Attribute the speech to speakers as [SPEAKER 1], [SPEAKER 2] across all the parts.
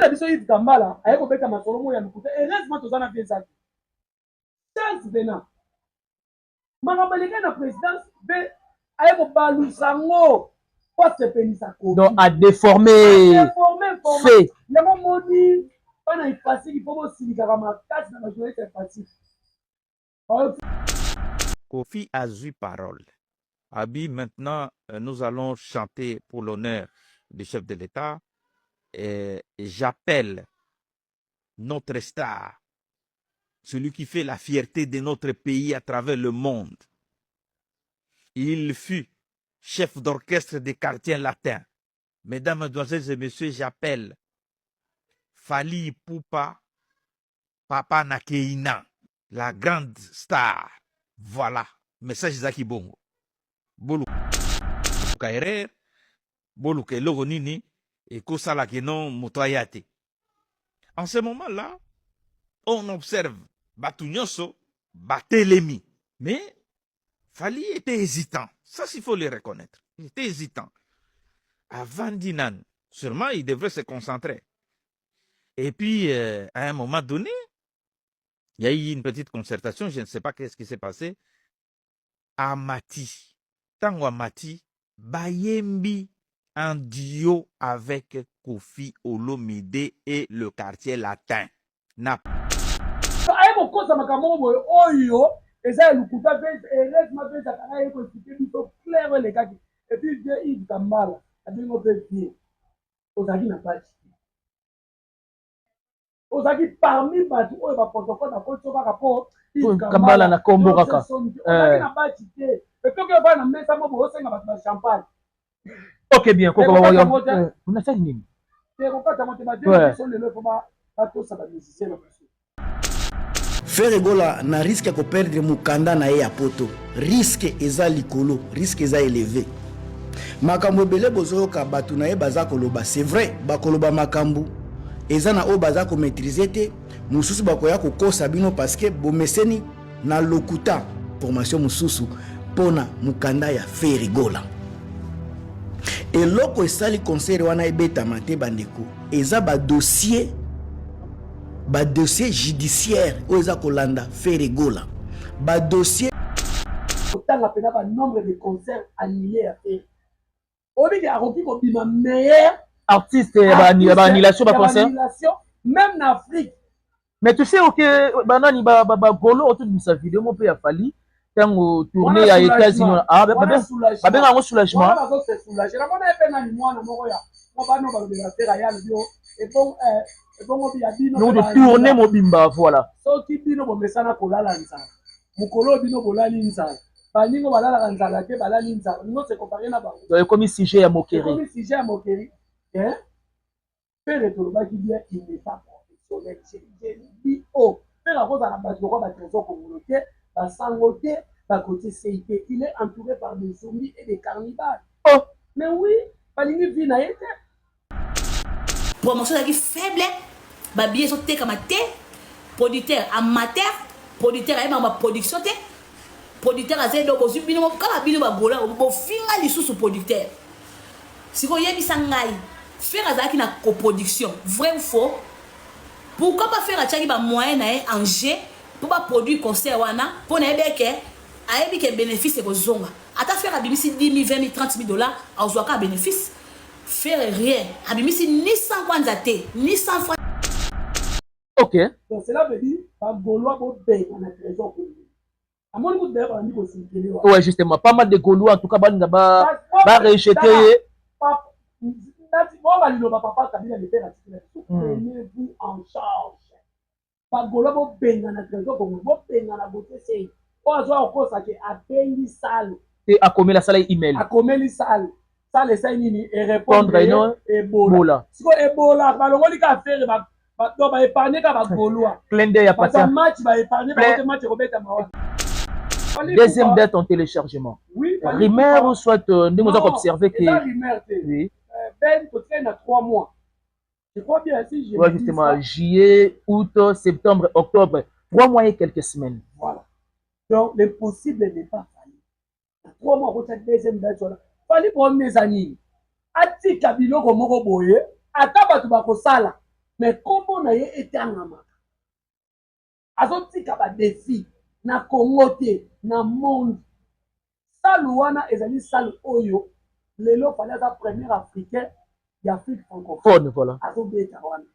[SPEAKER 1] biso Yves Kambala aye kobeta masolo mo ya lukuta heureusement tozana bien ça chance bena makambo eleka na présidence be aye kobalusa ngo poste penisa ko
[SPEAKER 2] donc à déformer fait
[SPEAKER 1] yango moni bana ifasiki po bosilikaka makasi na bajournaliste ifasiki
[SPEAKER 3] Kofi a eu parole. Abi, maintenant, nous allons chanter pour l'honneur du chef de l'État. Et j'appelle notre star, celui qui fait la fierté de notre pays à travers le monde. Il fut chef d'orchestre des quartiers latins. Mesdames, Mademoiselles et Messieurs, j'appelle Fally Ipupa Papa Nakeina, la grande star. Voilà, message Zaki Bongo. Bolu Kairer, Bolu Keloro Nini, et Kosala Kenon Motoyate. En ce moment-là, on observe Batunyoso, Batelemi. Mais Fally était hésitant. Ça, il faut le reconnaître. Il était hésitant. Avant Dinan, sûrement, il devrait se concentrer. Et puis, à un moment donné, il y a eu une petite concertation, je ne sais pas qu'est-ce qui s'est passé. Amati, Tango Amati, Bayembi en duo avec Kofi Olomide et le quartier latin. Na
[SPEAKER 1] aye kokosa makambo boye oyo eza lukuta pe heureusement pe zakana ye ko expliquer biso clair les gars et puis bien Yves Kambala abingo pe bien ozaki na page ozaki parmi batu oyo ba protocole na koto kaka po Yves
[SPEAKER 2] Kambala na kombo kaka
[SPEAKER 1] ozaki na page te et puis que ba na mesa mo bo senga batu ba champagne.
[SPEAKER 2] OK bien koko ba unasema nini
[SPEAKER 1] te kokata mote ba deux sont le fois ba to ça ba musicien na baso
[SPEAKER 4] Ferregola na risque ya perdre mukanda na ye ya poto. Risque eza likolo, risque eza élevé. Makambo ebele bozoyoka batu na ye baza koloba, c'est vrai, bakoloba makambo eza na o baza ko maîtriser te, mususu bakoya kokosa bino parce que bomeseni na lokuta formation mususu pona mukanda ya Ferregola. Eloko esali concert wana ebeta mate bandeko, eza ba dossier judiciaire oza kolanda Ferregola ba dossier
[SPEAKER 1] otanga pena ba nombre de concerts annulés à faire obi a roki ko bima meilleur
[SPEAKER 2] artiste ba annulation ba concert
[SPEAKER 1] même en Afrique.
[SPEAKER 2] Mais tu sais que banani ba golo autour de sa vidéo mon peu a Fally tango tourner à États-Unis ah ba benga ngo soulagement
[SPEAKER 1] ba zo se soulager na mona epena ni mwana moko ya mo ba no ba de la terre ya bio et bon
[SPEAKER 2] nous de tourner mobimba voilà
[SPEAKER 1] soki bino bomesana kolala nzala mukolo bino bolali nzala baningo balala nzala te balali nzala non c'est comparé na bango
[SPEAKER 2] comme sujet ya moquerie
[SPEAKER 1] comme sujet ya moquerie hein père tolobaki bien il n'est pas professionnel j'ai dit oh père à cause à la base de quoi ba trésor communauté ba sangoté ba côté CIP il est entouré par des zombies et des cannibales
[SPEAKER 2] oh
[SPEAKER 1] mais oui balingi vie na été
[SPEAKER 5] promotion qui faible ba billet so te kamate producteur amateur producteur ayeba ma production te producteur azedo bozu bino kala bino ba gola bo finga lisusu producteur siko yebisa ngai faire azaki na coproduction vrai ou faux pourquoi pas faire achaki ba moyen na en G pour ba produire concert wana pour na ebeke ayebi ke bénéfice ko zonga ata faire abimisi 10 000 20 000 30 000 dollars azwaka bénéfice faire rien abimisi ni 100 kwanza te ni 100 francs.
[SPEAKER 2] OK
[SPEAKER 1] donc cela veut dire ba gaulois bo be na trésor communauté amoni ko d'ailleurs on dit ko sikeli wa
[SPEAKER 2] ouais justement pas mal de gaulois en tout cas ba rejeter
[SPEAKER 1] nati bon ba lilo ba papa kabila le père atikela prenez-vous en charge ba gaulois bo benga na trésor communauté bo benga na beauté c'est o azwa okosa ke apendi salle
[SPEAKER 2] et akomela salle email
[SPEAKER 1] akomeli salle salle ça nini et répondre
[SPEAKER 2] ebola
[SPEAKER 1] siko ebola balongoli ka faire ba do ba épargner ka ba gaulois
[SPEAKER 2] clin d'œil à passer
[SPEAKER 1] match ba épargner ba match robeta mawa
[SPEAKER 2] deuxième date en téléchargement
[SPEAKER 1] oui
[SPEAKER 2] rumeur ou soit nous avons observé que
[SPEAKER 1] oui ben peut-être dans 3 mois je crois bien si je
[SPEAKER 2] justement juillet août septembre octobre 3 mois et quelques semaines
[SPEAKER 1] voilà donc l'impossible n'est pas fallu 3 mois pour cette deuxième date là fallait pour mes amis atika biloko moko boye ata batu bakosala mais kombo na ye etangamaka azotika badefi na Congo te na monde salle wana ezali salle oyo lelo fali aza premier africain d'Afrique francophone
[SPEAKER 2] voilà.
[SPEAKER 1] azobeta wana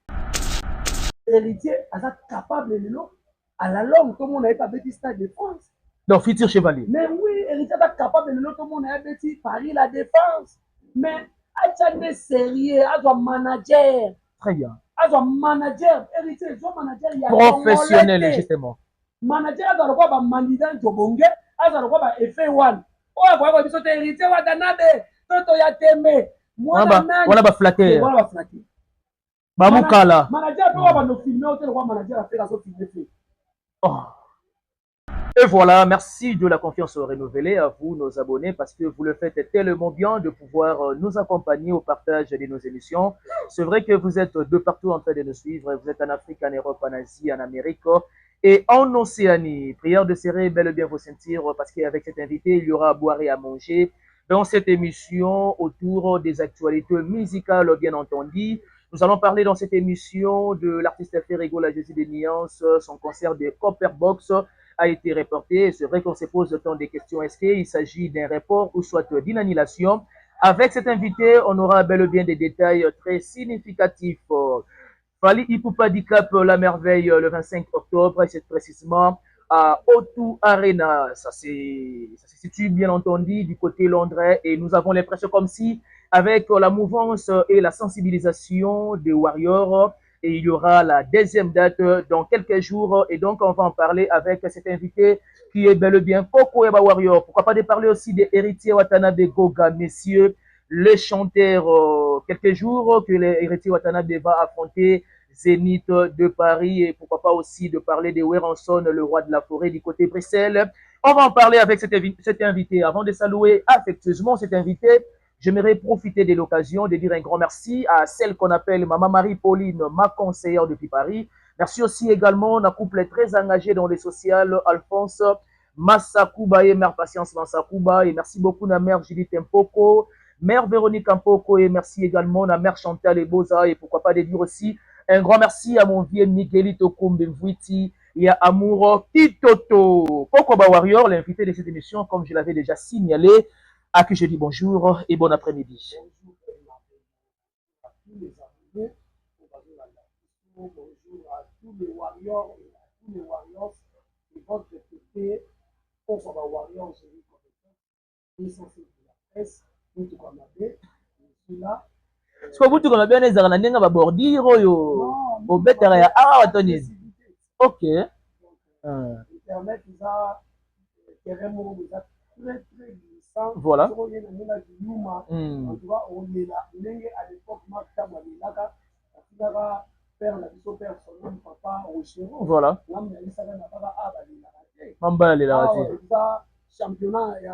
[SPEAKER 1] héritier aza capable lelo à la longue tout le monde n'avait pas bêti Stade de France.
[SPEAKER 2] Donc futur chevalier.
[SPEAKER 1] Mais oui, héritier est capable de tout le monde n'avait bêti Paris la défense. Mais Achane sérieux, a manager.
[SPEAKER 2] Très bien.
[SPEAKER 1] A manager, héritier, manager il y a
[SPEAKER 2] professionnel justement.
[SPEAKER 1] Manager a droit mandidan Jobonge, a droit effet one. Oh, voilà biso héritier wa danabe, toto ya tembe.
[SPEAKER 2] Moi voilà ba flatter.
[SPEAKER 1] Voilà ba flatter.
[SPEAKER 2] Bamukala.
[SPEAKER 1] Manager peut avoir nos films, on peut manager a fait la sorte filmer.
[SPEAKER 2] Oh. Et voilà, merci de la confiance renouvelée à vous, nos abonnés, parce que vous le faites tellement bien de pouvoir nous accompagner au partage de nos émissions. C'est vrai que vous êtes de partout en train de nous suivre. Vous êtes en Afrique, en Europe, en Asie, en Amérique et en Océanie. Prière de serrer bel et bien vos ceintures, parce qu'avec cet invité, il y aura à boire et à manger dans cette émission autour des actualités musicales, bien entendu. Nous allons parler dans cette émission de l'artiste Ferrego, la Jésus des Nuances, son concert de Copperbox a été reporté. C'est vrai qu'on se pose autant des questions. Est-ce qu'il s'agit d'un report ou soit d'une annulation? Avec cet invité, on aura bel et bien des détails très significatifs. Fali Ipupa Dicap, la merveille, le 25 octobre, et c'est précisément à O2 Arena. Ça se situe bien entendu du côté londrais et nous avons l'impression comme si avec la mouvance et la sensibilisation des Warriors, et il y aura la deuxième date dans quelques jours et donc on va en parler avec cet invité qui est bel et bien Poko Eba Warrior. Pourquoi pas de parler aussi des héritiers Watanabe Goga, messieurs les chanteurs, quelques jours que les héritiers Watanabe va affronter Zénith de Paris et pourquoi pas aussi de parler de Weranson, le roi de la forêt du côté Bruxelles. On va en parler avec cet invité. Avant de saluer affectueusement cet invité, j'aimerais profiter de l'occasion de dire un grand merci à celle qu'on appelle Maman Marie-Pauline, ma conseillère depuis Paris. Merci aussi également à un couple très engagé dans les sociales, Alphonse Massakouba et Mère Patience Massakouba. Et merci beaucoup à Mère Judith Mpoko, Mère Véronique Mpoko et merci également à Mère Chantal Eboza. Et pourquoi pas de dire aussi un grand merci à mon vieux Miguelito Kombemvuiti et à Amouro Kitoto. Poko Ba Warrior, l'invité de cette émission, comme je l'avais déjà signalé, à qui je dis bonjour et bon après-midi.
[SPEAKER 1] Bonjour à tous les warriors et à tous les warriors et votre côté, pour savoir warriors, je dis comme ça, de la presse, nous tout comme je suis là.
[SPEAKER 2] Est-ce que vous tout comme bien les Arlandais va bordir au bétail à Aratoni? Ok.
[SPEAKER 1] Internet, ils ont carrément très très glissant.
[SPEAKER 2] Voilà.
[SPEAKER 1] On doit on est là. À l'époque, Marc Tamalilaka, père la vision personnelle, papa au chéron.
[SPEAKER 2] Voilà. Mamba les là.
[SPEAKER 1] Championnat, il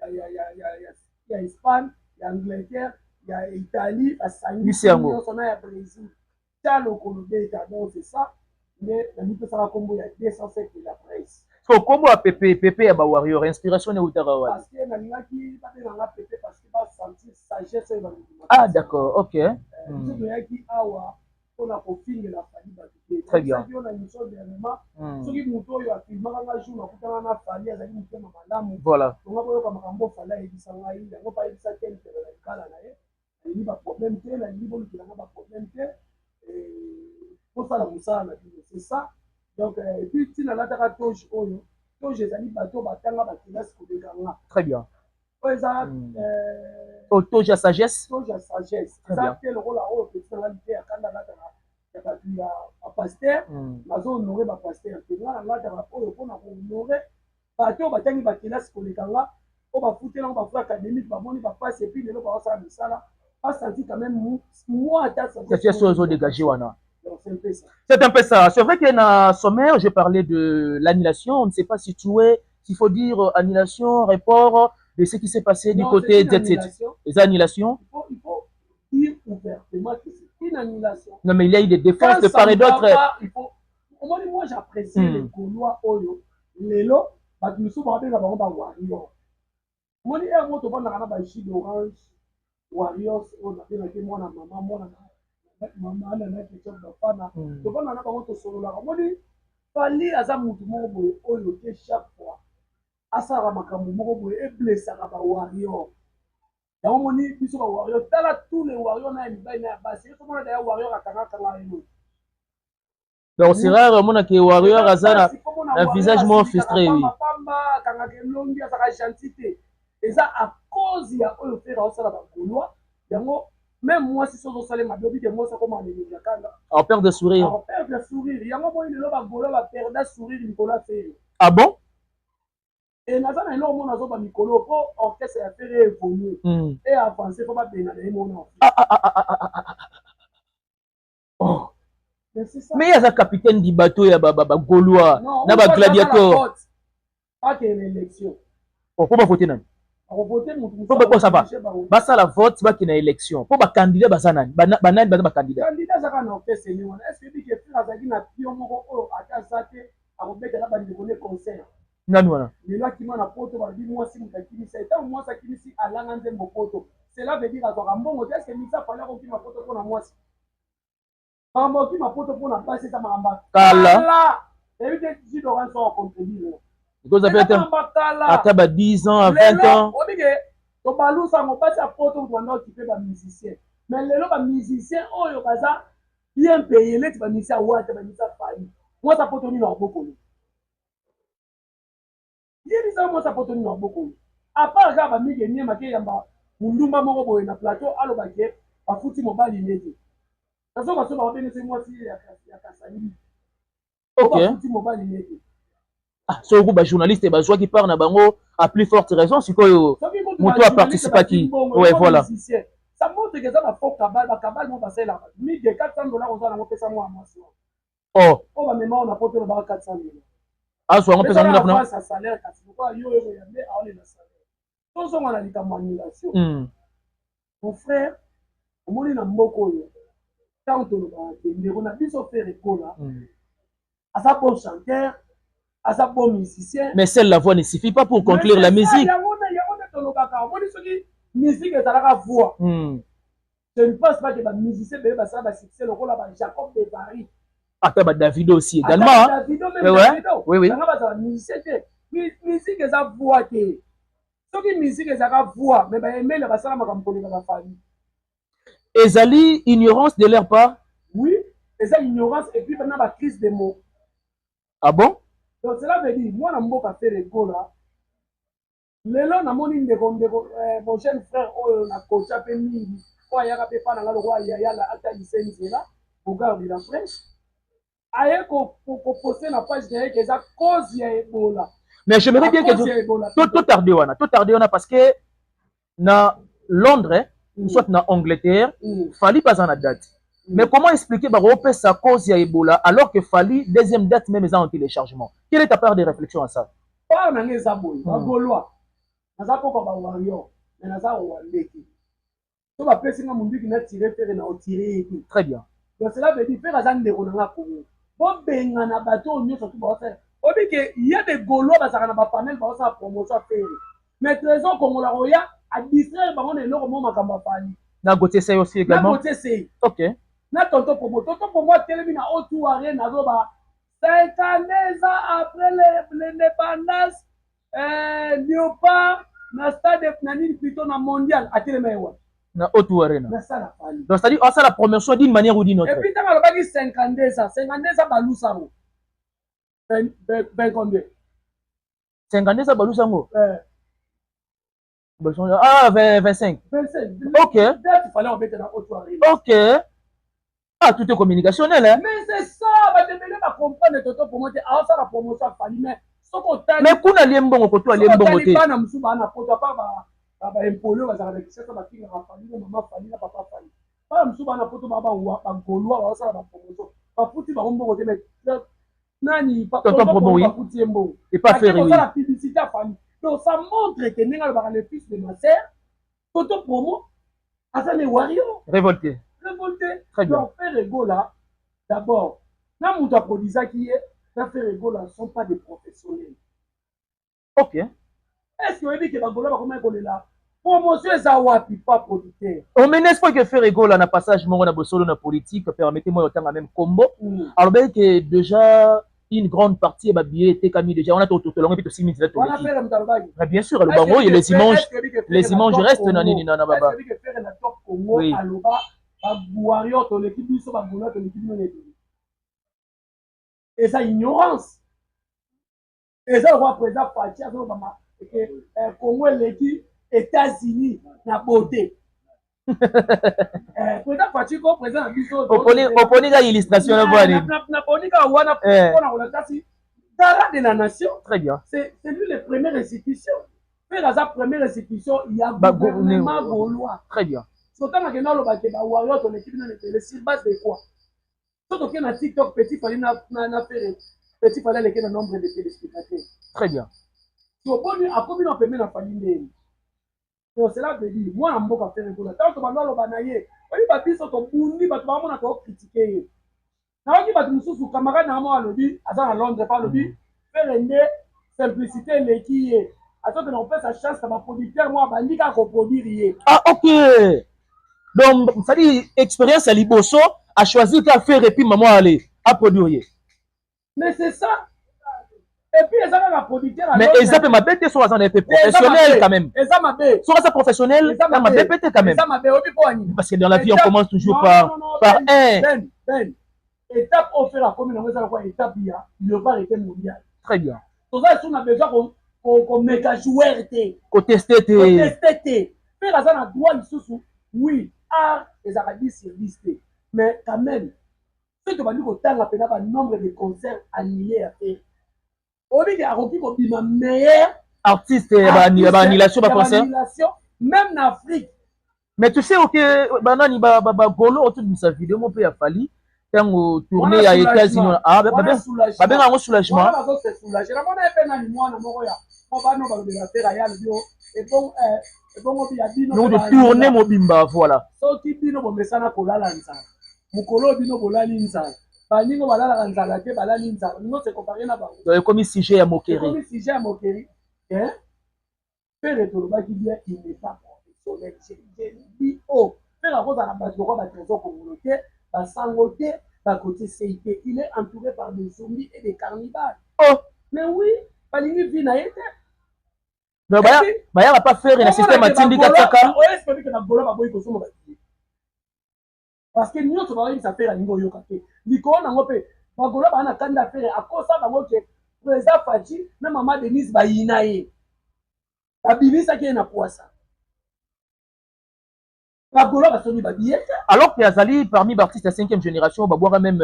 [SPEAKER 1] y a Espagne, il y a Angleterre, il y a Italie, il y a Brésil. C'est ça. Mais la lutte sera comme il y a 207 de la presse.
[SPEAKER 2] So comme à Pépé à Warrior, inspiration est où t'as rawa?
[SPEAKER 1] Parce que la qui va dans la Pépé parce qu'il va sentir sagesse.
[SPEAKER 2] Ah d'accord, ok.
[SPEAKER 1] Qui awa on a profil de la famille.
[SPEAKER 2] Très bien. Voilà.
[SPEAKER 1] C'est ça. Donc, et puis, si on a la toge, toge, les amis, bateau, batanga, batilas,
[SPEAKER 2] très bien.
[SPEAKER 1] Toge
[SPEAKER 2] à sagesse.
[SPEAKER 1] Toge à sagesse.
[SPEAKER 2] Très bien.
[SPEAKER 1] Quel rôle a eu personnalité à Canada, il y a un pasteur, mais on aurait un pasteur. C'est là, on a honoré, bateau, batangi, batilas, pour les gars, on va foutre, on va faire académique, on va passer, et puis, on va faire ça, là. Pas senti quand même, moi,
[SPEAKER 2] c'est sur les dégagé, wana.
[SPEAKER 1] C'est
[SPEAKER 2] un peu ça. C'est vrai qu'il y a un sommaire, j'ai parlé de l'annulation. On ne s'est pas situé, s'il faut dire annulation, report de ce qui s'est passé du côté des annulations.
[SPEAKER 1] Il faut dire ouvertement que c'est une annulation.
[SPEAKER 2] Non, mais il y a eu des défenses de part et d'autre.
[SPEAKER 1] Moi, j'apprécie les Gaulois Oyo. Les lots, nous sommes rappelés là-bas, on va Warriors. Moi, il y a un mot de bon, on a un d'orange, Warriors, on a fait moi, maman, moi, Maman na question de fana. Donc on a pas honte solo là. On dit fali aza mutu moko boye oyo te chaque fois. Asara makambo moko boye e blessa ka ba warrior. Yango moni biso ba warrior tala tous les warriors na mibali na basi. Yo mona d'ailleurs warrior akanga kanga eno.
[SPEAKER 2] Donc c'est rare mona ke warrior azana un visage moins frustré oui.
[SPEAKER 1] Pamba kanga ke longi asaka gentillité. Eza à cause ya oyo fait ra osala ba gaulois. Yango même moi si sozo salé ma dobi que moi ça comment aller ya kanga.
[SPEAKER 2] En perte de sourire.
[SPEAKER 1] En perte de sourire. Yango moi il le ba gaulois ba perdre sourire Nicolas fait.
[SPEAKER 2] Ah bon?
[SPEAKER 1] Et naza na eloko mona zoba mikolo po orchestre ya fere évoluer et avancer po babena na ye mona.
[SPEAKER 2] Oh. Mais il y a un capitaine du bateau, il y a un Gaulois, il y a un gladiateur.
[SPEAKER 1] Pas qu'il y ait une élection.
[SPEAKER 2] Pourquoi pas voter? Pourquoi ça va? Ça la vote, c'est pas qu'il y a une élection. Pourquoi pas candidat? Banan, candidat.
[SPEAKER 1] Candidat, ça va n'en faire Seigneur. Est-ce que tu es là, tu as pion moko à ta zate, à remettre là-bas de concert?
[SPEAKER 2] Non, non, non.
[SPEAKER 1] Mais là, qui m'a na poto, va dire moi si vous avez dit ça, et tant moi ça qui ici à l'angle mon poto. Cela veut dire à toi, bon, est-ce que Misa fallait qu'on ma poto pour moi? Quand qui ma poto pour la place, c'est ça m'a
[SPEAKER 2] Kala.
[SPEAKER 1] Et puis, tu dois rendre contribuer.
[SPEAKER 2] Because ça peut être à 10 ans, à 20 ans.
[SPEAKER 1] On dit que ton balou, ça m'a pas sa poto pour nous occuper les musiciens. Mais les musiciens, oh, yo, ça, bien payé, les musiciens, ouais, les musiciens, moi, ça peut tenir beaucoup. Il dit ça, moi, ça peut tenir beaucoup. À part ça, il y a des gens qui ont Mundumba moko boye na plateau aloba ke bafuti mobali nete. Nazo baso ba benese moi si ya kasani.
[SPEAKER 2] OK.
[SPEAKER 1] Bafuti mobali nete.
[SPEAKER 2] Ah, so go ba journaliste ba joie qui parle na bango à plus forte raison sikoyo. Moto a participé à qui? Ouais, voilà.
[SPEAKER 1] Ça montre que ça va faut cabal mon passer là. Mi de $400 aux ala mo pesa moi moi.
[SPEAKER 2] Oh.
[SPEAKER 1] On va même on a porté le bar $400.
[SPEAKER 2] Ah, so on pesa moi na.
[SPEAKER 1] Ça salaire kasi pourquoi yo ya mais on est na salaire. Tous on a la annulation. Mon frère, au moins na mboko yo. Quand on va on a biso faire écola. À sa bon chanteur, à sa bon musicien.
[SPEAKER 2] Mais seule la voix ne suffit pas pour conclure la musique.
[SPEAKER 1] Il y a musique est à la voix. Je ne pense pas que les musiciens ça va succès le rôle de Jacob de Paris.
[SPEAKER 2] Attends, Davido aussi également.
[SPEAKER 1] Davido même Davido.
[SPEAKER 2] Oui, oui.
[SPEAKER 1] Ça va musicien. Musique est à voix. Ce qui musique est à voix, mais ben aimer la ça ma pour la famille.
[SPEAKER 2] Ezali ignorance de leur part.
[SPEAKER 1] Oui, et ça ignorance et puis maintenant la crise des mots.
[SPEAKER 2] Ah bon?
[SPEAKER 1] Donc cela veut dire moi na mboka faire écola. Lelo na moni ndeko mon jeune frère oyo na kocha pe mingi oyo yaka pe pa na ngalo kwa ya la ata lisenzi là pour garder la presse aye ko poster na page de que ça cause ya Ebola.
[SPEAKER 2] Mais j'aimerais bien que tout tardé wana parce que na Londres soit na Angleterre fali pas en date. Mais comment expliquer que ça cause ya Ebola alors que fali deuxième date même en téléchargement? Quelle est ta part de réflexion à ça?
[SPEAKER 1] Pas na ngeza boy ba Gaulois. Naza poko ba warrior, mais naza wandeki. To ba pesi nga mundu ki na tirer faire na tirer.
[SPEAKER 2] Très bien.
[SPEAKER 1] Donc cela veut dire faire azan de konanga Congo. Bon benga na bateau nyoso tu ba faire. On dit que il y a des Gaulois ba saka na ba panel ba sa promotion faire. Mais trésor Congo la roya a distraire ba on est loko mo makamba fani.
[SPEAKER 2] Na Gauthier Seye aussi également.
[SPEAKER 1] Na Gauthier Seye.
[SPEAKER 2] OK.
[SPEAKER 1] Na tonton pour moi télé na auto arène na zo ba 50 ans après l'indépendance Léopard na stade nani plutôt na mondial à Téléméwa.
[SPEAKER 2] Na Auto Arena.
[SPEAKER 1] Na ça la fali.
[SPEAKER 2] Donc c'est-à-dire ça la promotion d'une manière ou d'une autre.
[SPEAKER 1] Et puis tant que baki 52 ans balusa mo. Ben combien?
[SPEAKER 2] 52 ça balusa mo. Ah 25.
[SPEAKER 1] 25.
[SPEAKER 2] OK.
[SPEAKER 1] Il fallait en mettre dans Auto Arena.
[SPEAKER 2] OK. Ah, tout est communicationnel hein.
[SPEAKER 1] Mais c'est ça, ba devez pas comprendre toto pour moi ah ça la promotion fali
[SPEAKER 2] mais kuna liembongo koto liembongo te.
[SPEAKER 1] Bana musuba na poto pa ba empolo ba za avec ça ba kinga ba fali maman fali na papa fali. Bana musuba na poto ba Gaulois ba ça ba promotion. Ba futi ba mbongo te mais nani pas futi mbongo.
[SPEAKER 2] Et pas faire
[SPEAKER 1] oui. La publicité à fali. Donc ça montre que ninga ba le fils de ma sœur toto promo asa les warriors
[SPEAKER 2] révolté.
[SPEAKER 1] Très bien. Donc faire Egola d'abord. Na muta produisa qui est na faire Egola ne sont pas des professionnels.
[SPEAKER 2] OK.
[SPEAKER 1] Est-ce que vous dites que les Gaulois vont comment là promotion eza wapi pas producteur.
[SPEAKER 2] On menace pas que faire égaux na passage mon na bosolo na politique, permettez-moi autant même combo. Alors ben que déjà une grande partie ba billet était comme déjà on a tout long et puis 6 minutes
[SPEAKER 1] On a fait le Mtalbagi.
[SPEAKER 2] bien sûr le bango les images restent na nini na baba.
[SPEAKER 1] Est-ce que faire na top Congo aloba ba Guario to l'équipe biso ba Gula to l'équipe no neto. Et ça ignorance. Et ça roi président Fatia so ba que Congo l'équipe États-Unis na beauté. Président Fatia président biso
[SPEAKER 2] oponi ga illustration na bani.
[SPEAKER 1] Na bonika wana pona on a si Gala de la nation.
[SPEAKER 2] Très bien.
[SPEAKER 1] C'est lui la première institution. Faire sa première institution, il y a gouvernement gaulois.
[SPEAKER 2] Très bien.
[SPEAKER 1] Surtout quand on a le Warrior, ton équipe sur base de quoi? Surtout quand on a TikTok, petit fallait petit fallait le nombre de téléspectateurs.
[SPEAKER 2] Très bien.
[SPEAKER 1] Si on peut à combien on peut mettre la famille. Donc cela veut dire moi en mboka faire pour la tant que maintenant le banaye. Oui, bâti sur ton bouni, bâti vraiment on a critiqué. Na qui bâti mususu camarade na moi le dit, à Londres pas le dit, faire une simplicité les qui est. Attends que l'on fait sa chance à ma producteur moi bandi ka reproduire.
[SPEAKER 2] Ah OK. Donc ça dit expérience à Liboso a choisi qu'à faire et puis maman aller à produire.
[SPEAKER 1] Mais c'est ça. Et puis les la producteur
[SPEAKER 2] mais exemple ma bête soit en effet professionnel quand même. Soit ça professionnel, ma bête quand même. Parce que dans la vie on commence toujours par un
[SPEAKER 1] étape au fait la commune on va quoi étape il va arrêter mondial.
[SPEAKER 2] Très bien.
[SPEAKER 1] Tout ça on a besoin qu'on méga joueur té.
[SPEAKER 2] Qu'on tester té.
[SPEAKER 1] Faire ça na droit lisusu. Oui, art les arabes service mais quand même si tu vas dire autant la peine nombre de concerts annulés à faire. On dit qu'il y a un meilleur
[SPEAKER 2] artiste annulation concert
[SPEAKER 1] même en Afrique.
[SPEAKER 2] Mais tu sais que banani ba golo autour de sa vidéo mon peu a fallu quand tourner à États-Unis ah ba ben un soulagement
[SPEAKER 1] c'est soulagé la mona pe na ni mwana moko ya on va no ba de la terre ya le et bon
[SPEAKER 2] nous de tourner mobimba voilà
[SPEAKER 1] so ki bino bo mesana ko lala nzala mukolo bino bolali nzala baningo balala nzala te balali nzala nous c'est comparé na ba
[SPEAKER 2] comme sujet à moquerie
[SPEAKER 1] comme sujet à moquerie hein faire tout ba qui bien il n'est pas professionnel j'ai dit oh faire la cause à la base de quoi ba trésor communauté ba sangoté ba côté CIP il est entouré par des zombies et des cannibales
[SPEAKER 2] oh
[SPEAKER 1] mais oui balingi vina été
[SPEAKER 2] donc va pas faire un système atindi kataka
[SPEAKER 1] on espère que na gola ba boy ko somo ba parce que nous tu vas ça faire ngo yoka te liko na ngope ba gola ba na kanda faire akosa ba ngoke président Fachi na maman Denise ba yinaye ba bibisa ki na poisa ba gola ba soni ba billet
[SPEAKER 2] alors que Azali parmi les artistes de 5e génération ba boire même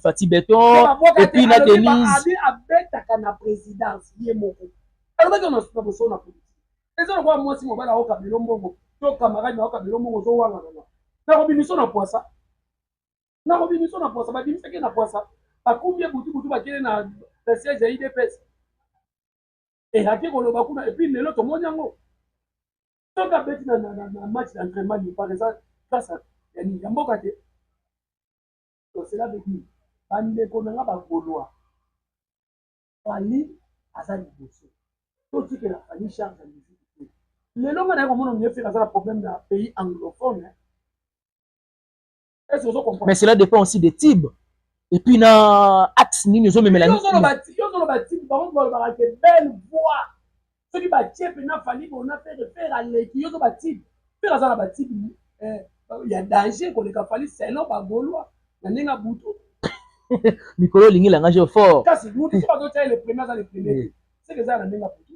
[SPEAKER 2] Fati Béton et puis na Denise
[SPEAKER 1] abeta kana présidence yé moko alors que on a pas besoin na politique et ça quoi moi si mo bala o kabelo mbongo to camarade na o kabelo mbongo zo wanga na robiniso na poisa ba dimisa ke na poisa ba combien butu ba kele na siège ya IDPS et haki ko lo ba kuna et puis lelo to monyango to ka beti na match d'entraînement ni par exemple ça yani yamboka te to cela veut dire bande ko na ba goloa ali azali bosso to tike la famille charge de musique lelo ngana ko mona mieux faire ça problème dans pays anglophone.
[SPEAKER 2] Mais cela dépend aussi des types. Et puis, na axe ni nous sommes même la
[SPEAKER 1] nuit. Belle voix. Ce qui va tirer, il a fallu qu'on a fait de faire à l'équipe. Il y a danger qu'on a fallu, c'est non pas gaulois. Il y a un bouton.
[SPEAKER 2] Nicolas Lingi l'a engagé fort.
[SPEAKER 1] Quand c'est nous qui sommes les premiers dans les premiers. C'est que ça, il y a un bouton.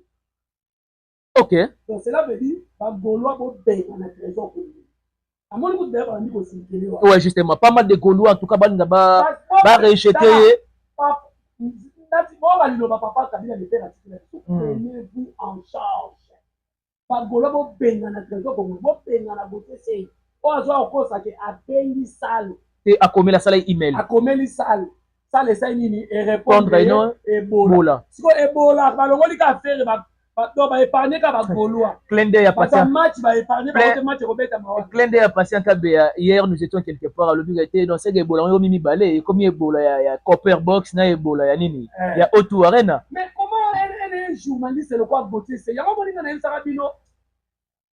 [SPEAKER 2] Ok.
[SPEAKER 1] Donc, cela veut dire que les Gaulois vont payer dans la trésor pour nous.
[SPEAKER 2] Ouais, justement, pas mal de Gaulois, en tout cas, va rejeter.
[SPEAKER 1] Prenez-vous en charge. Pas Gaulois vont payer dans la trésor pour nous. Vont payer dans la beauté. C'est à payer salle.
[SPEAKER 2] Et à combien la salle email?
[SPEAKER 1] À combien la salle? Salle est et répondre.
[SPEAKER 2] Ebola.
[SPEAKER 1] Si vous Ebola, vous avez fait donc ba épargner ka ba Gaulois.
[SPEAKER 2] Clin d'œil à passer.
[SPEAKER 1] Match ba épargner ba match Robert Mawa.
[SPEAKER 2] Clin d'œil à passer hier nous étions quelque part le but était dans ces Ebola on mimi balé comme Ebola il y a Copper Box na Ebola ya nini il y a O2 Arena.
[SPEAKER 1] Mais comment un journaliste le quoi beauté c'est ya moni na sarabino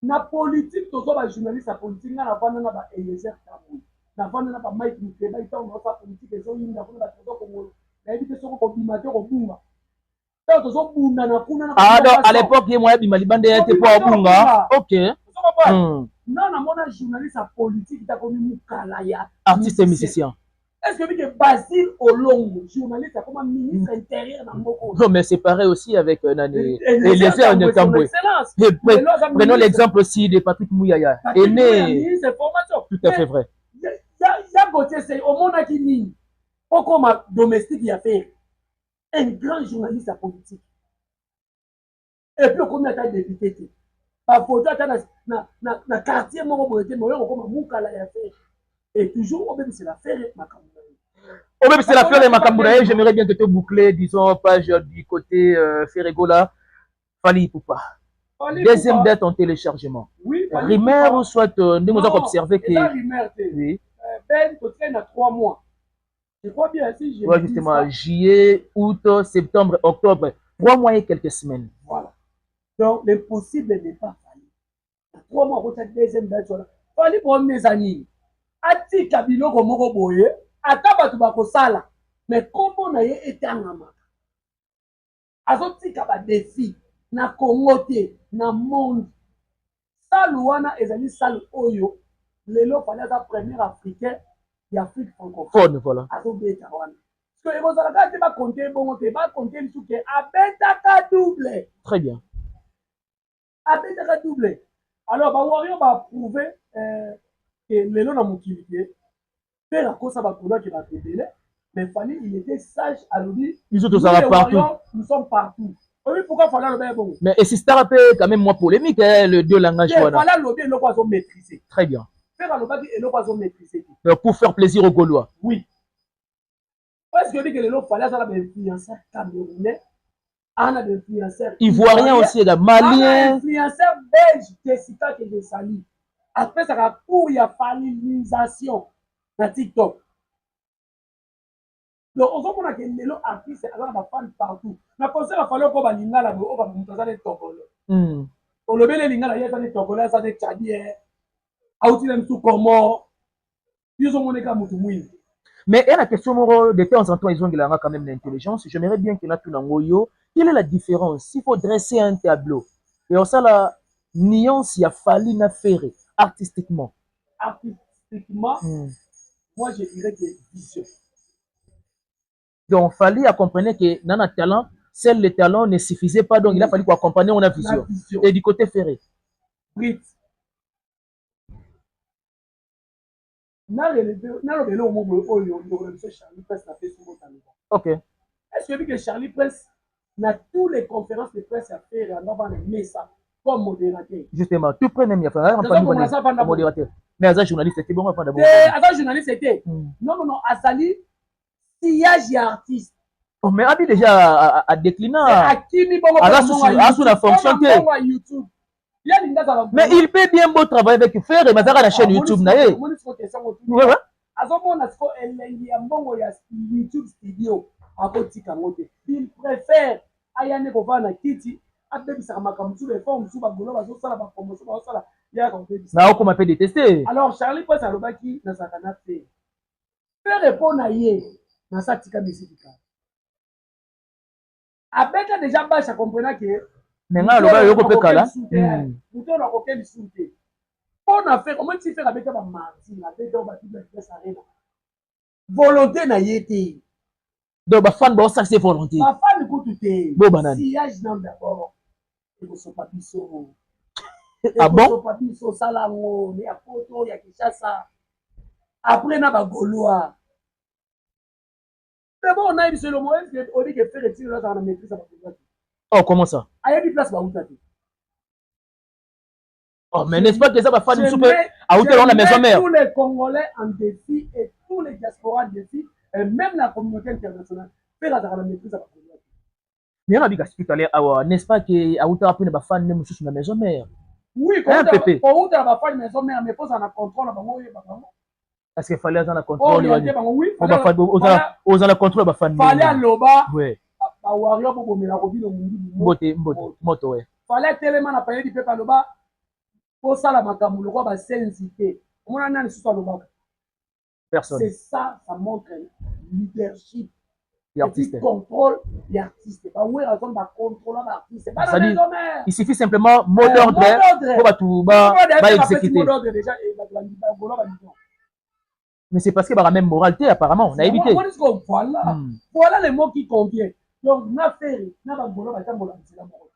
[SPEAKER 1] Na politique, tozo ba journaliste à politique, na vana na ba Eliezer Tambou. Na vana na ba Mike Mukeba, ita on sa politique ezo yinda kuna ba tozo Kongo. Na ebite soko ko bimate ko bunga. Ta tozo bunda na kuna na.
[SPEAKER 2] Ah donc à l'époque il moya bima libande était pour bunga. OK.
[SPEAKER 1] Non, na mona journaliste à politique ta komi mukalaya.
[SPEAKER 2] Artiste et musicien.
[SPEAKER 1] Est-ce que Basile Olongo, journaliste, comme un ministre intérieur dans Moko?
[SPEAKER 2] Non, mais c'est pareil aussi avec Nani. Eliezer Tambou. Prenons l'exemple aussi de Patrick Mouyaya. Aîné. Tout à fait vrai.
[SPEAKER 1] Il y a côté, c'est au monde qui nie. Au comme domestique, il y a fait un grand journaliste à politique. Et puis, comme il y a des députés, par photo, dans quartier, mon beauté, mon comme Moukala, il y a fait. Et toujours, même c'est l'affaire, ma campagne.
[SPEAKER 2] Oh, même c'est l'affaire de Makamboulaye, j'aimerais bien que tu boucler, disons, page du côté Ferregola. Fali Poupa. Deuxième date en téléchargement.
[SPEAKER 1] Oui,
[SPEAKER 2] Rimer ou soit nous avons observé que.
[SPEAKER 1] Oui. Ben, tu traînes à 3 mois. Je crois bien si j'ai.
[SPEAKER 2] Oui, justement, juillet, août, septembre, octobre. 3 mois et quelques semaines.
[SPEAKER 1] Voilà. Donc, l'impossible n'est pas fallu. 3 mois, pour cette deuxième date. Fali pour mes amis. Ati Kabilo Komoko Boye. Ataba tubako sala mais kombo na ye etangama azotika ba défi na Congo te na monde salu wana ezali salu oyo lelo fala za premier africain d'Afrique francophone
[SPEAKER 2] voilà
[SPEAKER 1] azobeta wana parce que ezala ka te ba compter bongo te ba compter suke abetaka double
[SPEAKER 2] très bien
[SPEAKER 1] abetaka double alors ba warrior ba prouver que lelo na mokili te. La cause qui va révéler, mais Fanny, il était sage à lui.
[SPEAKER 2] Ils ont tous ça partout.
[SPEAKER 1] Nous sommes partout. Oui, pourquoi Fala le bien bon?
[SPEAKER 2] Mais et si ça rappelle quand même moins polémique, hein, le deux langages.
[SPEAKER 1] Fala le bien, ils ont maîtrisé.
[SPEAKER 2] Très bien.
[SPEAKER 1] Faire le bien, ils ont maîtrisé.
[SPEAKER 2] Pour faire plaisir aux Gaulois.
[SPEAKER 1] Oui. Parce que dit que les gens Fala ça des influenceurs camerounais, on a des influenceurs
[SPEAKER 2] ivoiriens aussi, des maliens.
[SPEAKER 1] Influenceurs belges, Jessica que je salue. Après ça va pour il y a familiarisation. Na TikTok. Donc, on voit que les artistes sont fans partout. Na conseil a fallu qu'on balinga la on va monter les tokolo. On le bel linga la yeta les tokolo ça des tchadien. Auti même tout comment. Ils ont monté comme mutu mouille.
[SPEAKER 2] Mais la question de temps en temps ils ont quand même l'intelligence. J'aimerais bien qu'il y ait tout dans Goyo. Quelle est la différence? S'il faut dresser un tableau et on ça la nuance il a fallu na faire artistiquement.
[SPEAKER 1] Artistiquement. Moi, je dirais que vision.
[SPEAKER 2] Donc, il fallait accompagner que dans notre talent, seul le talent ne suffisait pas. Donc, il a fallu qu'on accompagne on a vision. Et du côté ferré.
[SPEAKER 1] Brit.
[SPEAKER 2] Ok.
[SPEAKER 1] Est-ce que Charlie Press, dans toutes les conférences de presse à faire, on va mettre ça comme modérateur?
[SPEAKER 2] Justement, tout près même, il y a modérateur. Mais Aza journaliste, c'était bon, pas d'abord.
[SPEAKER 1] Aza journaliste, c'était. Non, Azali, sillage et artiste.
[SPEAKER 2] Oh, mais Abi déjà à décliner. Aza sous la fonction. Mais il peut bien beau travailler avec Fer et Mazara la chaîne YouTube.
[SPEAKER 1] Il préfère Ayane Kovana Kiti. Alors, Charlie Press a le qui dans sa canapé. Fait répondre à Yé dans sa tika musica. Avec déjà bas, ça comprenait que.
[SPEAKER 2] Nenga le gars yoko pekala.
[SPEAKER 1] Bouton la coquille souté. On a fait comment tu fais avec ma mardi, avec ton bâti de presse arena. Volonté na yété.
[SPEAKER 2] Donc, ma fan, bon, ça c'est volonté.
[SPEAKER 1] Ma fan, écoute, tu
[SPEAKER 2] bon, banane.
[SPEAKER 1] Sillage d'abord. Et vous sont pas bissot.
[SPEAKER 2] Ah bon?
[SPEAKER 1] Pas bissot, salango, il y a photo, il y a Kinshasa. Après, on a un Gaulois. Mais bon, on a eu le moment on dit que faire retirer là, ça maîtrise ça.
[SPEAKER 2] Oh, comment ça?
[SPEAKER 1] Il y a des places où tu as.
[SPEAKER 2] Oh, mais n'est-ce pas que ça va faire une soupe à hauteur dans la maison mère?
[SPEAKER 1] Tous les Congolais en défi et tous les diasporas en défi, et même la communauté internationale, fait la maîtrise ça.
[SPEAKER 2] Mais on a dit tout à l'heure, n'est-ce pas que à hauteur après, on va faire une mousse sur la maison mère?
[SPEAKER 1] Oui, quand on va faire une maison mère, mais faut en contrôle.
[SPEAKER 2] Parce qu'il fallait en contrôle.
[SPEAKER 1] Oui,
[SPEAKER 2] on va en contrôle.
[SPEAKER 1] Il fallait à l'oba.
[SPEAKER 2] Oui.
[SPEAKER 1] Moto, ouais. Fallait tellement la payer du peuple à l'oba. kosala makambo lokwa basenzi te omona nani susu alobaka
[SPEAKER 2] Personne.
[SPEAKER 1] c'est ça montre leadership
[SPEAKER 2] Et artiste.
[SPEAKER 1] contrôle l'artiste bawe azon bacontrôla baartiste
[SPEAKER 2] C'est-à-dire, il suffit simplement mot d'ordre pour exécuter. Mais c'est parce que la même moralité, apparemment, on a évité.
[SPEAKER 1] Voilà les mots qui conviennent. Donc, na faire, na ba bolo ba tambola nzela moko.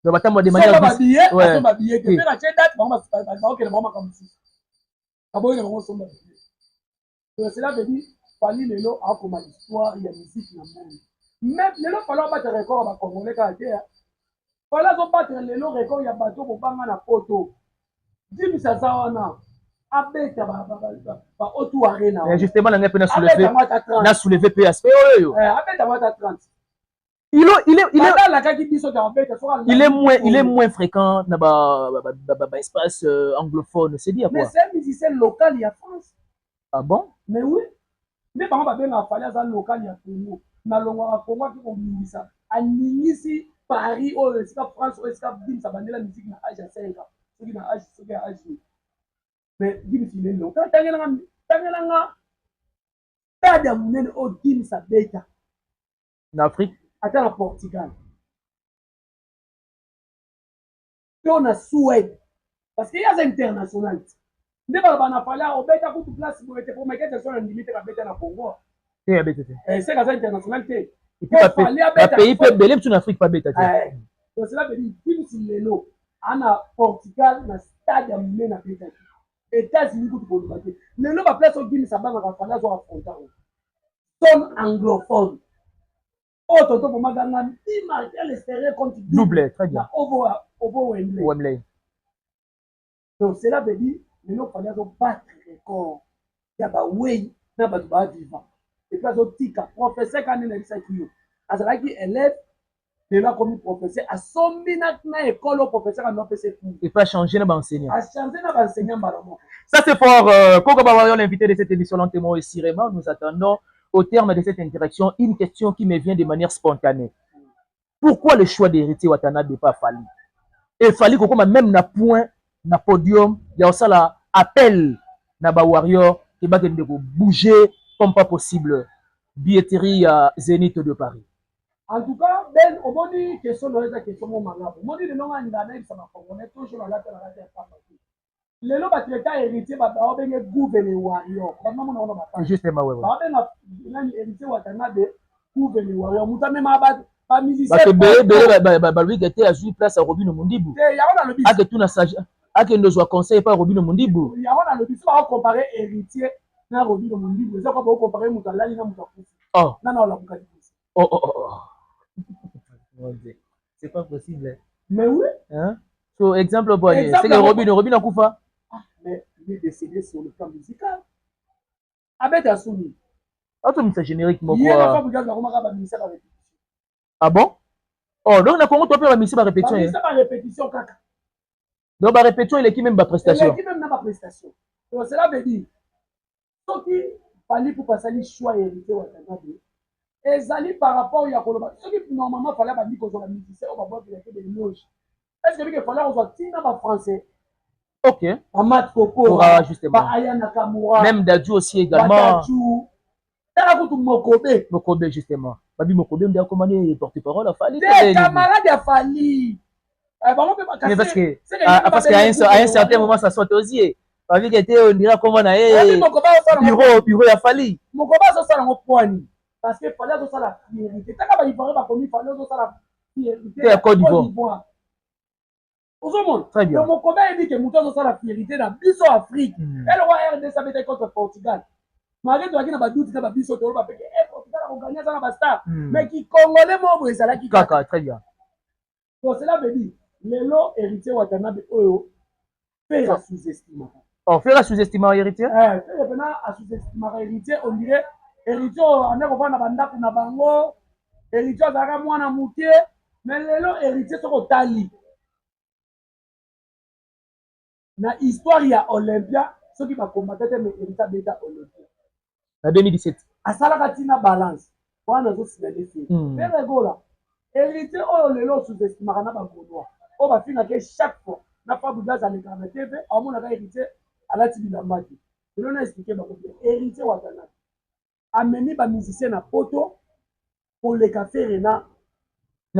[SPEAKER 2] Donc, attends, de manière
[SPEAKER 1] ouais. Mais la date, donc, cela veut dire, Fally Lelo a comme l'histoire, il y a musique dans le monde. Même Lelo, Fally a battu le record à Congolais quand il y a. Fally a battu le record, il y a bateau pour banga na photo. Dis-moi ça, ça, on a. Avec ba Otu Arena.
[SPEAKER 2] Justement, on a soulevé PSP.
[SPEAKER 1] Avec ta 30.
[SPEAKER 2] Il est moins fréquent dans l'espace anglophone. C'est bien quoi?
[SPEAKER 1] Mais c'est un musicien local, il y a France.
[SPEAKER 2] Ah bon?
[SPEAKER 1] Mais oui. Mais par exemple, il y a un local, il y a Congo. Mais le Congo qui ont ça. À Nice, Paris, ou France, ou ça va la musique dans l'âge à 5 ans. Ce qui est dans l'âge, ce qui est dans l'âge. Mais dis-moi, il est local. T'as
[SPEAKER 2] en Afrique?
[SPEAKER 1] Attends, en Portugal. Puis on a Suède. Parce qu'il y a des internationales. Ne pas na fala obeta ku place pour être pour mettre sur une limite à beta na Congo.
[SPEAKER 2] C'est à beta.
[SPEAKER 1] C'est la internationalité.
[SPEAKER 2] Et puis pays peut belé en Afrique pas beta.
[SPEAKER 1] Donc cela veut dire que si lelo ana Portugal na stade amé na beta. États-Unis ku pour battre. Lelo ba place au Guinée ça ba na fala zo affronter. Son anglophone. Oh toto pour maganga ti marquer l'extérieur contre
[SPEAKER 2] double très bien.
[SPEAKER 1] Ovo Wembley. Donc cela veut dire mais nous fallait battre le record. Il y a ba way na ba ba vivant. Et puis au tika professeur quand il est qui azala qui élève de là comme professeur a sombi na école professeur a non PC tout.
[SPEAKER 2] Et pas changer na enseignant.
[SPEAKER 1] A changer na enseignant malamo.
[SPEAKER 2] Ça c'est fort Koko Babayo l'invité de cette émission Lantemo et Sirema. Nous attendons au terme de cette interaction une question qui me vient de manière spontanée. Pourquoi le choix d'héritier Watanabe pas Fally? Et Fally Koko même na point na podium, il y a aussi l'appel na ba warrior qui va bouger comme pas possible. Billetterie à Zénith de Paris.
[SPEAKER 1] En tout cas, Ben, au moment où question de la question mon malade, au moment où le nom a une année, ça m'a on est toujours là la le nom a traité héritier ba ba ben gouverner warrior. Ba maman on va
[SPEAKER 2] justement ouais.
[SPEAKER 1] Ba ben na héritier Watanabe gouverner warrior. Muta même ba musicien.
[SPEAKER 2] Parce que lui était à jouer place à Robino Mundibu.
[SPEAKER 1] Il y a on le bis.
[SPEAKER 2] A que tout na sage a que nous conseil par Robino Mundibu.
[SPEAKER 1] Il y a on le bis pas comparer héritier na Robino Mundibu. Ça pas comparer Mutalali na Mutakusi.
[SPEAKER 2] Oh.
[SPEAKER 1] Non la Mutakusi.
[SPEAKER 2] Oh. C'est pas possible.
[SPEAKER 1] Mais oui.
[SPEAKER 2] Hein? So, exemple, c'est que Robin a Koufa.
[SPEAKER 1] Mais il est décédé sur le plan musical. Avec un soumis.
[SPEAKER 2] Ah, tu me fais générique, mon
[SPEAKER 1] quoi.
[SPEAKER 2] Ah bon? Oh, donc, on a comment tu peux la mission par répétition?
[SPEAKER 1] C'est par répétition, kaka.
[SPEAKER 2] Donc, par répétition, il est qui même par prestation?
[SPEAKER 1] Il est qui même pas prestation. Donc, cela veut dire, ce qui fallait pour passer les choix hérités ou et Zali par rapport à Yakoloba. Ce qui normalement fallait pas dire qu'on soit musicien, on va voir qu'il y a des loges. Est-ce que il fallait qu'on soit Tina en français?
[SPEAKER 2] Ok.
[SPEAKER 1] Amat Koko,
[SPEAKER 2] justement.
[SPEAKER 1] Aya Nakamura.
[SPEAKER 2] Même Dadju aussi également.
[SPEAKER 1] Dadju. Tarakutu Mokobe.
[SPEAKER 2] Mokobe justement. Babi Mokobe me dit comment il porte-parole à Fally.
[SPEAKER 1] Des camarades à Fally.
[SPEAKER 2] Mais parce qu'à un certain moment ça saute aux yeux. Babi qui était on dirait comment on a bureau à Fally.
[SPEAKER 1] Mokobe ça ça en point. Parce que fallait que ça la fierté. Tant qu'il fallait pas comme il fallait que ça la fierté.
[SPEAKER 2] C'est Côte d'Ivoire.
[SPEAKER 1] Très bien. Mon copain dit que Mouton ça la fierté dans Bisso Afrique. Elle va RD ça mettait contre Portugal. Malgré toi qui n'a pas doute que Bisso to ba peke Portugal a gagné ça la star. Mais qui congolais mo ça là qui
[SPEAKER 2] kaka très bien.
[SPEAKER 1] Donc cela veut dire Lelo héritier Watanabe oyo faire sous-estimé.
[SPEAKER 2] On fait la sous-estimé héritier?
[SPEAKER 1] Faire à sous-estimé héritier on dirait héritier on est revendre banda na bango héritier azaka mwana mutie mais lelo héritier soko tali na histoire ya Olympia soki ba combattre mais héritier beta Olympia
[SPEAKER 2] en 2017
[SPEAKER 1] asalaka tina balance wana zo signaler fait mais regola héritier oyo lelo sous-estimé na ba Gaulois o ba finga que chaque fois na Fabregas aleka na TV amona ka héritier alati bilamba te lelo na expliquer bango bien héritier watana ameni ba musicien na poto pour les cafés na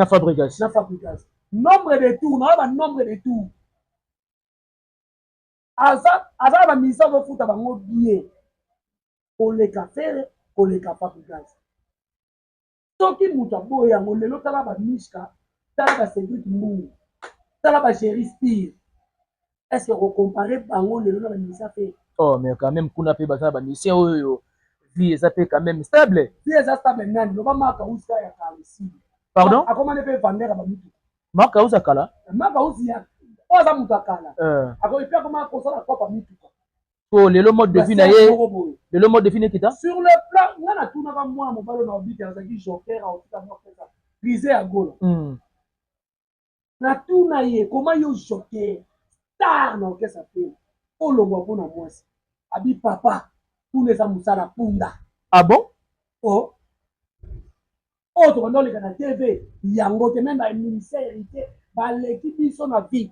[SPEAKER 2] Fabregas.
[SPEAKER 1] Nombre de tours, nombre de tours. Aza ba musicien va foutre bango bien pour les cafés pour les Fabregas. Soki mutu aboya yango lelo tala ba Mishka tala ba Cédric Mbou tala ba Chéri Spire. Est-ce que vous comparez bango lelo na ba musicien fait?
[SPEAKER 2] Oh mais quand même kuna pe baza ba musicien oyo vie eza pe quand même stable.
[SPEAKER 1] Vie eza stable nani loba maka uska ya kalisi.
[SPEAKER 2] Pardon?
[SPEAKER 1] Akomane pe vandera ba mutu.
[SPEAKER 2] Maka uza kala?
[SPEAKER 1] Maka uzi ya oza mutu akala. Ako epi akoma kosala kwa pa mutu.
[SPEAKER 2] Oh lelo mode de vie na ye. Lelo mode de vie nekita?
[SPEAKER 1] Sur le plan ngana tuna ba mwa mobalo na obite azaki joker a okita mwa pesa. Brisé à gola. Na tuna ye comment yo joker star na okesa pe. Olongwa pona mwasi. Abi papa tuna eza musala punda.
[SPEAKER 2] Ah bon?
[SPEAKER 1] Oh. Oh to ndole kana TV yango te même ba ministère hérité ba l'équipe biso na vie.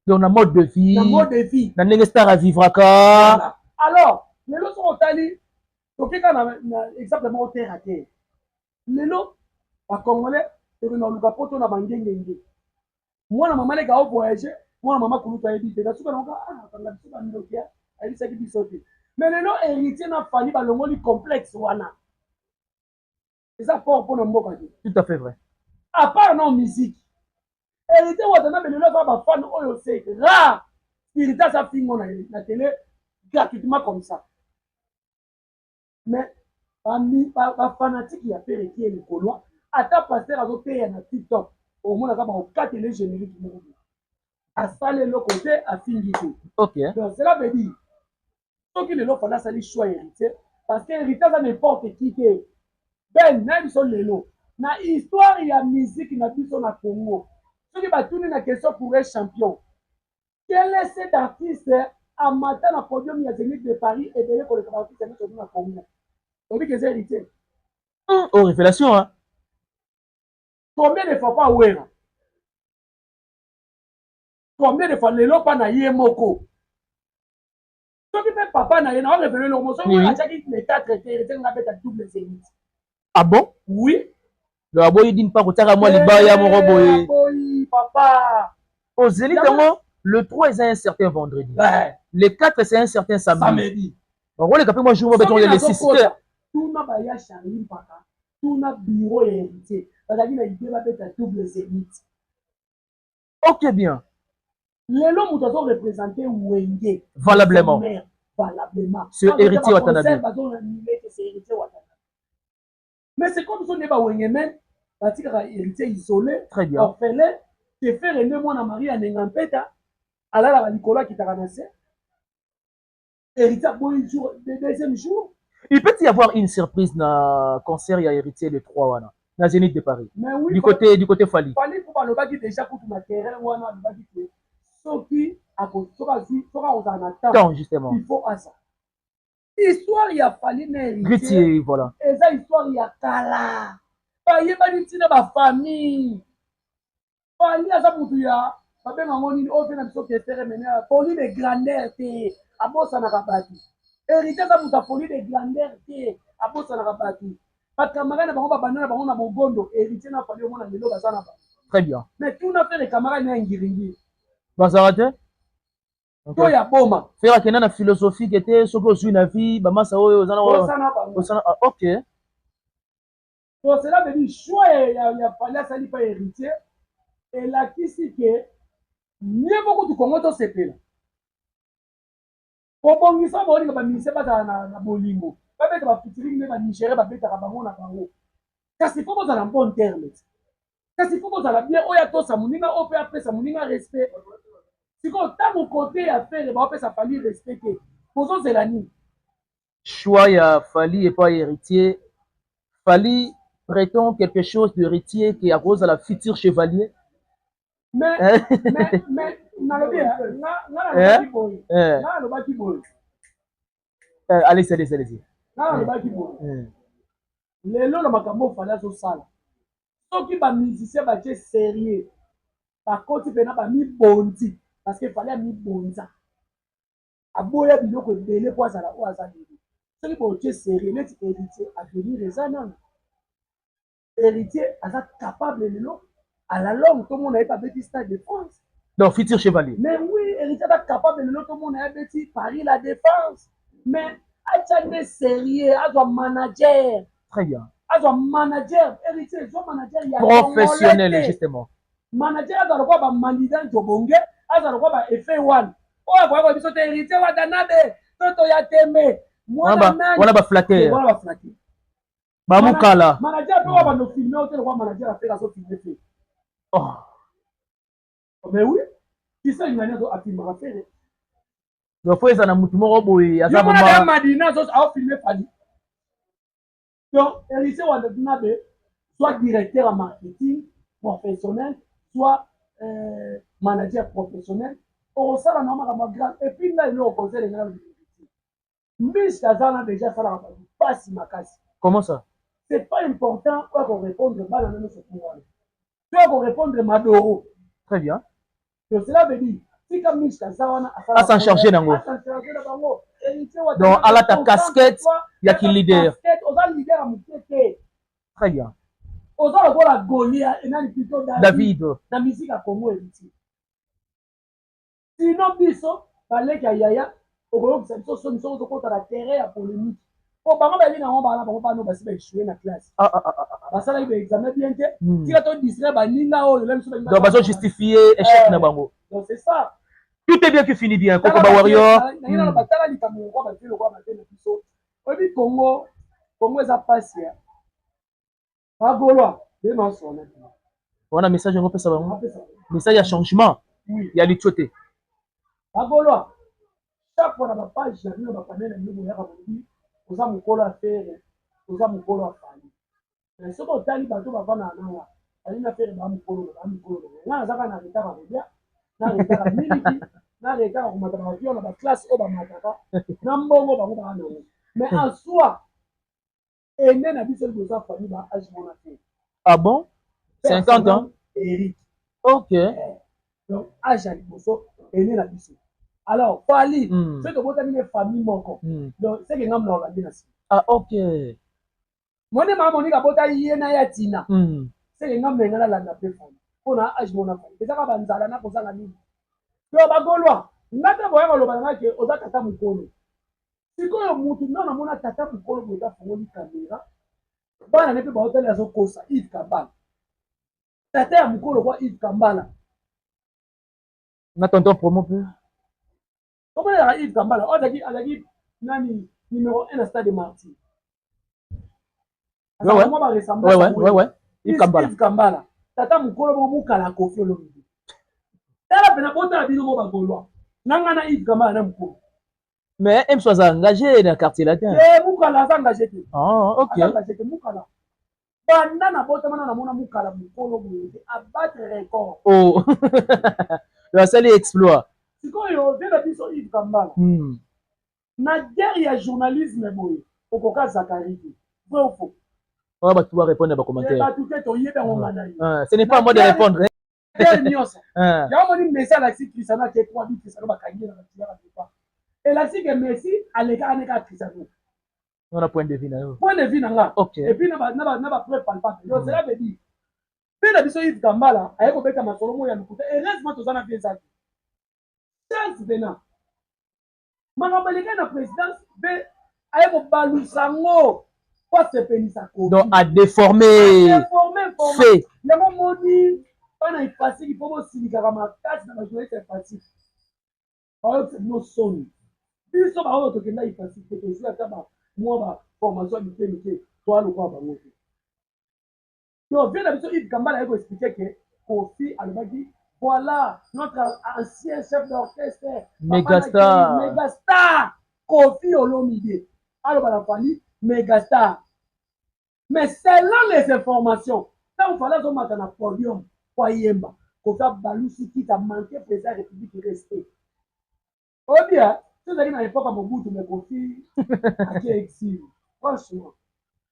[SPEAKER 2] Donc na mode de vie.
[SPEAKER 1] Na mode de vie.
[SPEAKER 2] Na ndenge star a vivre ka.
[SPEAKER 1] Alors, lelo so otali tokeka na exemple moko terre à terre. Lelo ba congolais to na luka poto na bangengenge. Mwana mama le ga voyager, mwana mama kuluta yebi te. Suka na ka kanga suka ndokia, ali saki biso te. Mais lelo héritier na fali ba longoli complexe wana. C'est ça pour na mboka te.
[SPEAKER 2] Tout à fait vrai.
[SPEAKER 1] À part non musique. Héritier watana lelo ba fan oyo c'est rare. Spirita sa fingo na télé gratuitement comme ça. Mais pas fanatique il y a fait qui est le colois ata pasteur azo payer na TikTok au moins ka ba quatre les génériques mo a salé le côté a fini tout.
[SPEAKER 2] OK.
[SPEAKER 1] Donc cela veut dire ceux qui le lot fala sali choix héritier parce que héritier ça n'importe qui que ben na biso lelo na histoire ya musique na biso na Congo ceux qui ba tourner na question pour un champion quel est cet artiste amateur na podium ya Zénith de Paris et de l'école de artiste na Congo. On dit que c'est héritier.
[SPEAKER 2] Oh, révélation, hein?
[SPEAKER 1] Combien de fois pas ouera? Combien de fois les lots pas na yemoko? Ceux qui fait papa na yena, on révèle le mot. Ceux qui ont dit les quatre héritiers, on appelle la double zénith.
[SPEAKER 2] Ah bon?
[SPEAKER 1] Oui.
[SPEAKER 2] Le aboyi din pas kotaka moi les baya mon roboy.
[SPEAKER 1] Oui, papa.
[SPEAKER 2] Au Zénith, le 3 est un certain vendredi.
[SPEAKER 1] Ouais.
[SPEAKER 2] Le 4 c'est un certain samedi.
[SPEAKER 1] Donc,
[SPEAKER 2] on les capé moi jour on va les 6 heures.
[SPEAKER 1] Tout n'a pas ya Charlie papa. Tout n'a bureau héritier. Parce qu'il a idée va être double zénith.
[SPEAKER 2] OK bien.
[SPEAKER 1] Les lots nous avons représenté Wenge.
[SPEAKER 2] Valablement.
[SPEAKER 1] Valablement.
[SPEAKER 2] Ce héritier Watanabe.
[SPEAKER 1] Mais c'est comme si on n'est pas Wenge même. Parce qu'il y a un héritier isolé.
[SPEAKER 2] Très bien.
[SPEAKER 1] Orphelin. Tu fais les deux mois à Marie à Nengampeta. Alors à Nicolas qui t'a ramassé. Héritier bon jour, le deuxième jour.
[SPEAKER 2] Il peut y avoir une surprise dans concert ya héritier le 3 wana na Zénith de Paris.
[SPEAKER 1] Mais oui,
[SPEAKER 2] du côté Fali.
[SPEAKER 1] Fali pour le baki déjà pour tout matériel wana le baki que soki akosoka aux
[SPEAKER 2] attend justement.
[SPEAKER 1] Il faut à ça. Histoire il y a Fali na
[SPEAKER 2] héritier voilà.
[SPEAKER 1] Et ça histoire il y a kala. Ba yebani tina ba famille. Fali asa mutu ya ba benga ngoni o tena biso ke tere mena poli de grandeur te abosa na kabati. Héritier ça muta folie de grandeur te abosa na kabati. Parce que camarades bango ba banana bango na bogondo héritier na fali omona lelo basana ba.
[SPEAKER 2] Très bien.
[SPEAKER 1] Mais tout n'a fait les camarades na ngiringi.
[SPEAKER 2] Basarate?
[SPEAKER 1] To ya boma.
[SPEAKER 2] Faire que na philosophie qui était ce que je na vie ba masa oyo zana
[SPEAKER 1] osana
[SPEAKER 2] OK.
[SPEAKER 1] Donc cela veut dire choix ya fali sali pas héritier et la kisi que mieux beaucoup du Congo to sepela. Obongisa bolinga ba ministère ba na bolingo. Ba beta ba featuring ne ba Nigeria ba beta ka bango na bango. Kasi faut boza na bon terme. Kasi faut boza la bien oya to sa muninga ope après sa muninga respect. Siko ta mon côté à faire ba ope sa famille respecter. Pozo zelani.
[SPEAKER 2] Choix ya Fali et pas héritier. Fali prétend quelque chose de héritier qui à cause de la future chevalier.
[SPEAKER 1] Mais nalobi na boy. Na lo baki boy.
[SPEAKER 2] Allez.
[SPEAKER 1] Na lo baki boy. Lelo na makambo fala zo sala. Soki ba musicien ba je sérieux. Ba koti pena ba mi bondi. parce que fallait amibonza aboya biloko ebele po azala oyo aza lelo soki botie série neti héritier avenir eza nano héritier aza capable lelo à la longue tomona ye pa beti stade de France.
[SPEAKER 2] Donc, futur chevalier.
[SPEAKER 1] Mais oui, héritier est capable de l'autre monde à Paris la défense. Mais Achane sérieux, à manager.
[SPEAKER 2] Très bien.
[SPEAKER 1] À manager, héritier, manager, il y a
[SPEAKER 2] professionnel, justement.
[SPEAKER 1] Manager, à quoi mandidan Jobonge, à quoi effet one. Oh, à quoi que tu héritier, à Danabe, Toto Yateme.
[SPEAKER 2] On a pas flatté.
[SPEAKER 1] On a flatté.
[SPEAKER 2] Bamukala.
[SPEAKER 1] Manager, on va nous filmer, on va manager à faire la filmer.
[SPEAKER 2] Oh.
[SPEAKER 1] Mais oui, qui ça, il a filmé à faire.
[SPEAKER 2] Donc, il faut que mutu moko boye
[SPEAKER 1] aza vraiment madina zo a filmé Fali. Donc, héritier Wanabe, soit directeur en marketing professionnel, soit manager professionnel, on sait la norme grande. Et puis là, il est au conseil des grands. Miss Kazana déjà ça la pas si ma casse.
[SPEAKER 2] Comment ça?
[SPEAKER 1] C'est pas important qu'on réponde mal à notre pouvoir. Tu dois répondre Madoro.
[SPEAKER 2] Très bien.
[SPEAKER 1] Donc cela veut dire si comme Miss Kazana
[SPEAKER 2] à s'en charger d'ango. Donc à la ta casquette, il y a qui leader.
[SPEAKER 1] Leader à Moukete.
[SPEAKER 2] Très bien.
[SPEAKER 1] Aux autres la Goliath et nan plutôt
[SPEAKER 2] David.
[SPEAKER 1] La musique à Congo héritier. Sinon biso fallait qu'il y ait au Congo ça sont de contre la terre à polémique. Pour pas mal na on ba no ba se échouer na classe. Parce que là il examen bien que si la ton distrait ba ninga o le so
[SPEAKER 2] donc bazo justifier échec na bango.
[SPEAKER 1] Donc c'est ça.
[SPEAKER 2] Tout est bien qui finit bien. Coco ba Warrior.
[SPEAKER 1] Na batala li kamu ko ba telo ko ba telo biso. Obi Congo eza passe ya. Pas Gaulois, des mensonges.
[SPEAKER 2] On a un message on peut savoir. Message à changement.
[SPEAKER 1] Oui.
[SPEAKER 2] Il y a du côté.
[SPEAKER 1] Pas Gaulois. Chaque fois dans ma page, j'ai vu ma panel et nous avons dit aux hommes qu'on a fait, aux hommes qu'on a fait. Mais ce qu'on a dit, bateau va vendre un an. Il a fait un polo, un polo. Là, on a un retard à revenir. Là, on a un miliki. Là, on a un retard à revenir. On a une classe au Bamataka. Nambongo, Bamataka. Mais en soi, et n'a vu seul besoin famille dans âge mon affaire.
[SPEAKER 2] Ah bon? 50 ans?
[SPEAKER 1] Eric.
[SPEAKER 2] Ok.
[SPEAKER 1] Donc, âge à l'immoso, et n'a vu seul. Alors, Fali, c'est que vous avez une famille moko. Donc, c'est que nous avons organisé.
[SPEAKER 2] Ah, ok.
[SPEAKER 1] Moi, je suis un yena ya tina. C'est que nous avons la famille. On a âge mon affaire. C'est ça que nous avons posé la ligne. Donc, Bagolois, nous avons dit que nous avons mukolo. Sikoyo mutu nana mona tata mukolo boda fongoli kamera. Bana nepe ba hotel azo kosa Yves Kambala. Tata ya mukolo kwa Yves Kambala.
[SPEAKER 2] Na tonton promo peu.
[SPEAKER 1] Comment il y a Yves Kambala? On a dit nani numéro 1 à Stade Martyr.
[SPEAKER 2] Ouais. Yves Kambala.
[SPEAKER 1] Yves Kambala. Tata mukolo bo mukala Koffi Olomide. Tala pena bota bino mo ba Gaulois. Nanga na Yves Kambala na mukolo.
[SPEAKER 2] Mais M soit engagé dans le quartier latin.
[SPEAKER 1] Eh, Moukala a engagé.
[SPEAKER 2] Ah, ok.
[SPEAKER 1] Engagé Moukala. Pendant la botte, on a Moukala Moukolo à battre record.
[SPEAKER 2] Oh, le seul exploit.
[SPEAKER 1] C'est quoi, il y a des gens qui Kambala. Na guerre, il y a journalisme, au Koka Zakari. Vrai ou faux?
[SPEAKER 2] On va pouvoir répondre à vos commentaires. Ce n'est pas à moi de répondre.
[SPEAKER 1] Il y a un message qui s'en a fait 3 bits qui s'en a gagné. Et là, c'est que Messi, à l'écart, on a Cristiano.
[SPEAKER 2] On a point de vue.
[SPEAKER 1] Point de vue, là.
[SPEAKER 2] Ok.
[SPEAKER 1] Et puis, on a preuve palpable. Donc, cela veut dire, puis la biso Yves Kambala, a yeko beta masolomo ya lukuta. Et heureusement, tous en a bien ça. Chance venant. Makambalika na présidence, a yeko balusango. Quoi se pénissa ko?
[SPEAKER 2] Donc, à déformer. Fait.
[SPEAKER 1] Il y a mon moni. On a facile, il faut aussi dire que ma casse dans la journée, c'est facile. Alors, c'est nos sons. Puis, ça va avoir que là, il facile. C'est que je vais faire moi, formation du PMT. Toi, le quoi, bah, donc, bien d'habitude, Yves Kambala a expliqué que Koffi Olomide, voilà notre ancien chef d'orchestre.
[SPEAKER 2] Mégastar.
[SPEAKER 1] Mégastar. Koffi Olomide. Alors, on a fallu Mégastar. Mais selon les informations, quand on fallait mettre un podium pour Yemba, Koffi Balousi qui a manqué président de la République restée. Oh bien, si vous avez une époque à mon bout, mais Koffi a exil. Franchement.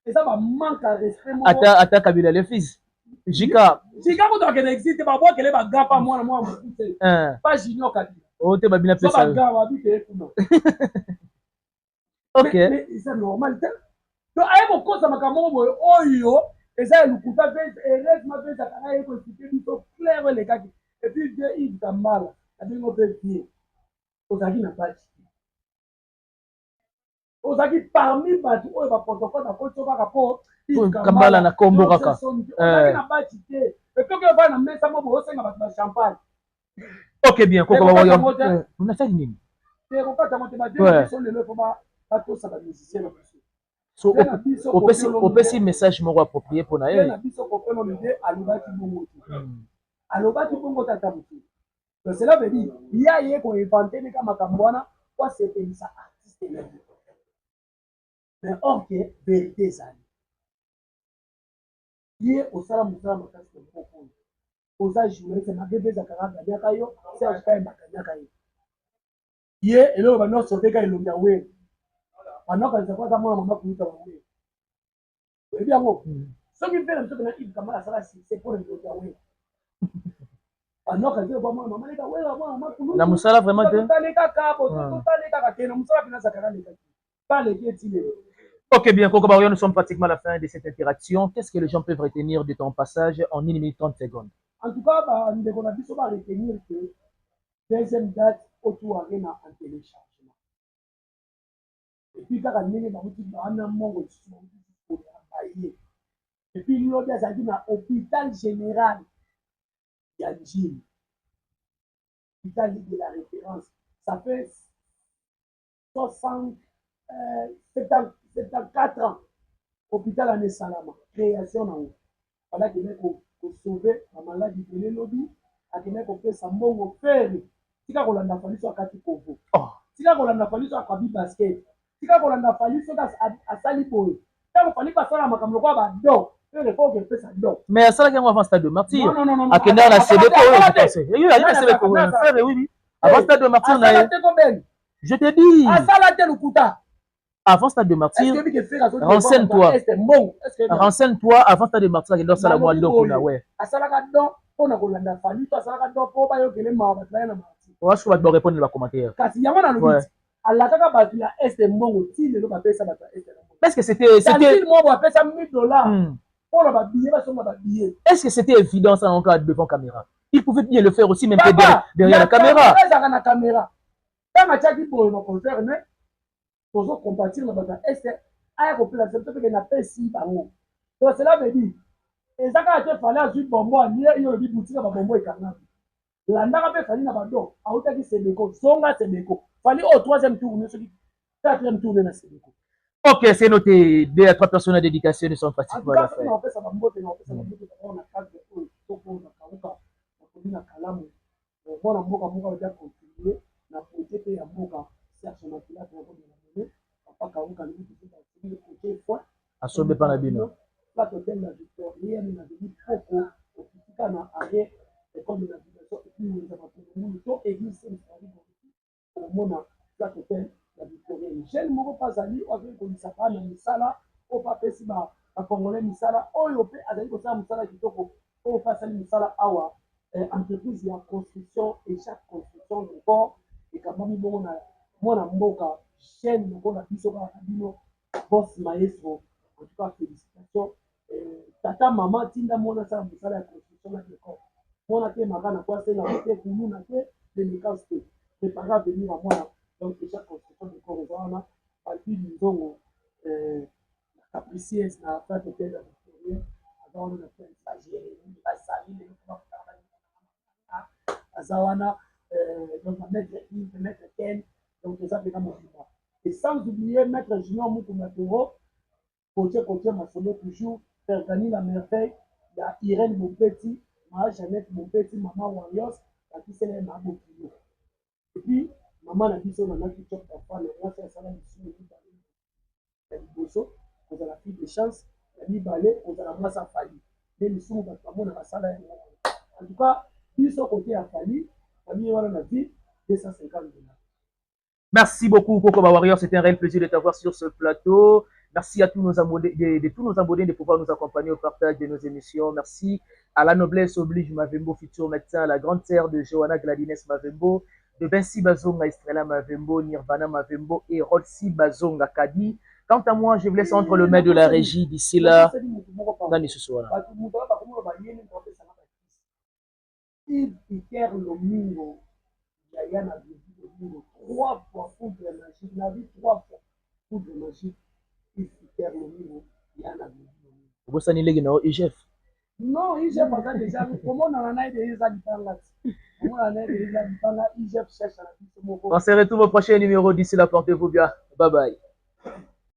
[SPEAKER 1] Et ça va manquer à respect.
[SPEAKER 2] Atta Kabila le fils. Jika.
[SPEAKER 1] Jika moto akene existe ba bo kele ba gapa mwana mokuse. Pas junior kadi.
[SPEAKER 2] Oh te babina
[SPEAKER 1] So
[SPEAKER 2] pesa.
[SPEAKER 1] ba gapa bi ke kuna.
[SPEAKER 2] OK.
[SPEAKER 1] Mais c'est normal. Donc aye ko kosa makambo boyo oyo eza lukuta vez heureusement vez akana yeko expliquer biso clair les gars. Et puis de Yves Kambala, abingo pe bien. Ozaki na page. Ozaki parmi batu oyo ba protocole na koto kaka po
[SPEAKER 2] Kambala na kombo kaka.
[SPEAKER 1] Ozaki na page te. Et puis que va na mesa mo bo senga batu na champagne.
[SPEAKER 2] OK bien, Koko Bawario. On a fait nini?
[SPEAKER 1] C'est pourquoi tu m'as dit que sont les leufs pas tout ça va musicien là.
[SPEAKER 2] So opesi message moko approprié pour na ye.
[SPEAKER 1] Na biso ko peno l'idée alobaki bongo. Alobaki bongo tata mutu. Donc cela veut dire il y a yé ko inventé ne kama kambwana kwa c'est ça artiste là. Mais or que vérité ça. Yé au sala musala makasi ko poko. Oza jouer c'est ma bébé zakara ganyaka yo, c'est ajika makanyaka yo. Yé elo ba no sauver ka ilonga we. Anoka za kwa mwana mama kuita we. Eh bien bon. Ce qui fait un peu de Kambala ça c'est pour le oui. Anoka za kwa mwana mama nika we mama kulu.
[SPEAKER 2] Na musala vraiment de.
[SPEAKER 1] Totaleka kabo, totaleka kakena musala bina zakara leka. Pas les pieds.
[SPEAKER 2] OK, bien, Koko Bawario, nous sommes pratiquement à la fin de cette interaction. Qu'est-ce que les gens peuvent retenir de ton passage en 1 minute 30 secondes?
[SPEAKER 1] En tout cas, on a dit qu'on va retenir que deuxième date, autour arena en téléchargement. Et puis, quand on est dans un monde, et puis, l'autre, ça dit dans l'hôpital général, il y a une gym. L'hôpital de la référence. Ça fait 74 ans. Hôpital à Salama, création en haut. Voilà qu'il est pour sauver la maladie de l'élobie, à qu'il est pour faire sa mbongo faire. Si quand on a fallu sur Kati Kovo, si quand on a fallu sur Kabi Basket, si quand on a fallu sur Salipo, quand on a fallu passer à Makamoko, do, il faut que fait ça do.
[SPEAKER 2] Mais ça là avant stade de Martyr.
[SPEAKER 1] Non.
[SPEAKER 2] À Kenda la CDP, oui, il y a la CDP, frère, oui. Avant stade de Martyr, je te dis.
[SPEAKER 1] À ça là, t'es le couta.
[SPEAKER 2] Avant stade de Martyr, renseigne-toi. Renseigne-toi avant stade de Martyr, qui doit ça la moelle d'eau, ouais.
[SPEAKER 1] On a Rolanda Fallu, toi ça va pour pas que les morts va na Martyr.
[SPEAKER 2] Ouais, je vais répondre dans les commentaires.
[SPEAKER 1] Kasi yama na lobi. Allah kaka batu ya este mbongo ti le ba pesa batu este.
[SPEAKER 2] Est-ce que c'était
[SPEAKER 1] moi ba pesa $1000 pour la billet ba soma ba billet.
[SPEAKER 2] Est-ce que c'était évident ça encore devant caméra? Il pouvait bien le faire aussi même derrière la caméra.
[SPEAKER 1] La caméra. Quand ma chaki pour le concert ne pour compatir na batu este aya ko pela c'est que na pesi bango. Donc cela veut dire ezaka te fallait azui bombo ali yo bi boutique ba bombo ekanga. Landaka pe fali na bado autaki Sebeko songa Sebeko fali au troisième tour ne celui quatrième tour na Sebeko.
[SPEAKER 2] OK, c'est noté. 2 à 3 personnes à dédicacer ne sont pratiquement à la fin.
[SPEAKER 1] On fait ça on a cadre pour na kauka na kalamu mwana mboka va continuer na projet ya mboka Serge Makila pour donner papa kauka ni tout projet fois
[SPEAKER 2] asombe pa na bino
[SPEAKER 1] la totem la victoria na dit poko okika na arrêt comme la et puis nous avons tout to église au mona la totem la victoria jeune moko pasali avec ko misaka na misala o pa pesi ba congolais misala oyo pe azali ko sa misala kitoko o pasali misala awa entreprise ya construction et chaque construction de corps et quand même bon na mona mboka chaîne moko na biso ka bino boss maestro en tout cas félicitations tata maman tinda mona sa misala ya construction na décor mona te makana kwa sena te kunu na te de casse préparer à venir à moi donc déjà construction de corps wana parti du zongo capricieuse na fa te la victoria avant on a fait stagiaire ba sali le azawana donc mettre Ken donc ça fait comme ça et sans oublier mettre Junior Mukumatoro côté maçonneau toujours faire gagner la merveille il y a Irène Moupeti ma Jeannette Moupeti maman Warriors qui c'est les mabou et puis maman a dit ça on a qui chop d'enfant le roi c'est ça là ici il bosso on a la fille de chance la mi balé on a la masse à Fali mais nous sommes dans la mona sala en tout cas plus au côté à Fali famille on a dit 250 $.
[SPEAKER 2] Merci beaucoup Koko Bawario, c'était un réel plaisir de t'avoir sur ce plateau. Merci à tous nos abonnés, de tous nos abonnés de pouvoir nous accompagner au partage de nos émissions. Merci à la noblesse oblige Mavembo, futur médecin, à la grande sœur de Johanna Gladines Mavembo, de Bensi Bazonga, Estrella Mavembo, Nirvana Mavembo et Rolsi Bazonga Kadi. Quant à moi, je vous laisse entre le mains de la régie. D'ici là, Nani ce soir.
[SPEAKER 1] Pierre Lomingo, Yaya n'a vu Lomingo 3 fois foudre magique, il a vu 3 fois foudre magique, Pierre Lomingo, Yaya n'a vu Lomingo.
[SPEAKER 2] Vous savez, les gens, IGF.
[SPEAKER 1] Non, IGF a déjà, comment on en a des habitants là? Comment on a des habitants là? IGF cherche à la vie.
[SPEAKER 2] On se retrouve au prochain numéro. D'ici là, portez-vous bien. Bye bye.